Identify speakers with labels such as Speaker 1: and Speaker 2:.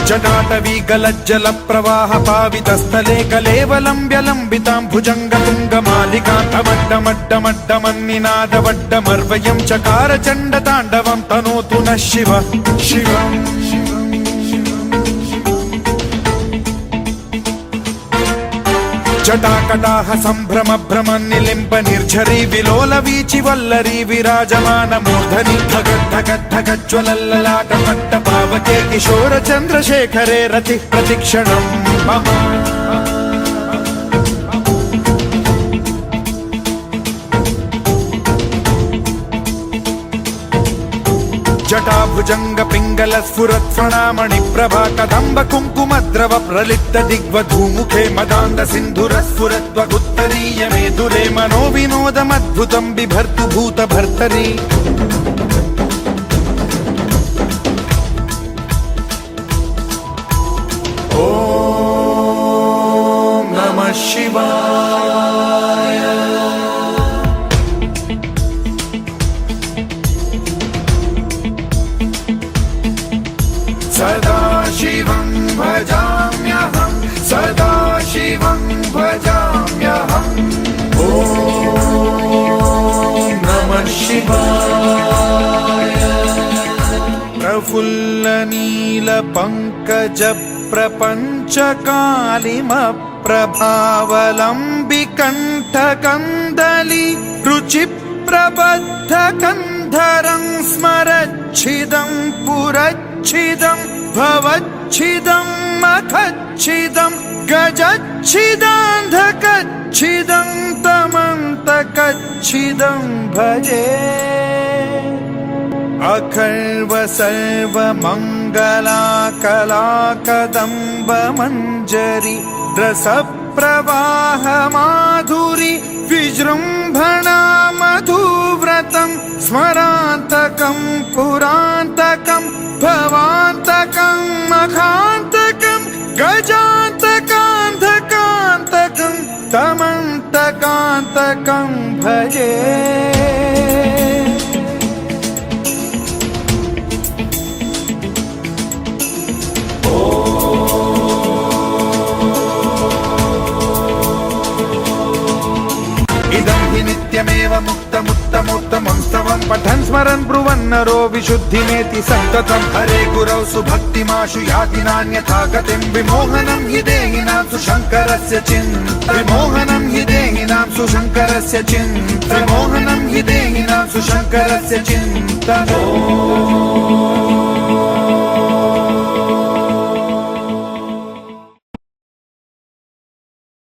Speaker 1: जटाटवी गलज्जल प्रवाह पावितस्थले कलेवलम्ब्य लम्बितां भुजङ्गतुङ्गमालिकान्तमड्डमड्डमड्डमन्निनादवड्डमर्वयं चकार चण्डताण्डवं तनोतु नः शिव शिवम् जटाकटाह सम्भ्रम भ्रम निलिम्ब निर्झरी विलोल वीचि वल्लरी विराजमान मूर्धनि धगद्धगद्धगज्ज्वलल्ललाट पट्ट पावके किशोर चन्द्रशेखरे रतिः प्रतिक्षणम् मम जटाभुजंग पिंगल स्फुरत्फणामणि प्रभा कदम्ब कुङ्कुमद्रव प्रलिप्त दिग्वधूमुखे मदान्द सिन्धुर स्फुरत्वगुत्तरीय मेदुरे मनो विनोदमद्भुतं बिभर्तु भूत भर्तरि ॐ नमः शिवाय सदा शिवं भजाम्यहं सदा शिवं भजाम्यहम् ॐ नमः शिवाय प्रफुल्ल नील पंकज प्रपंच कालिमप्रभावलम्बिकण्ठ कन्दली रुचि प्रबद्ध कन्धरं स्मरच्छिदं पुरच्छिदं भवच्छिदं मखच्छिदं गजच्छिदान्धकच्छिदं तमन्तकच्छिदं भजे अखर्व सर्व मंगला कला कदम्ब मंजरी रस प्रवाह माधुरी विजृंभणा मधुव्रतं स्मरान्तकं पुरान्तकं भवान्तकं मखान्तकं गजान्तकान्धकान्तकं तमन्तकान्तकं भजे नित्यमेव मुक्तमुत्तमोत्तमं स्तवं पठन् स्मरन् ब्रुवन्नरो विशुद्धिमेति सन्ततं हरे गुरौ सुभक्तिमाशु याति नान्यथा गतिं विमोहनं हि देहिनां सुशङ्करस्य चिन्त विमोहनं हि देहिनां सुशङ्करस्य चिन्त विमोहनं हि देहिनां सुशङ्करस्य चिन्त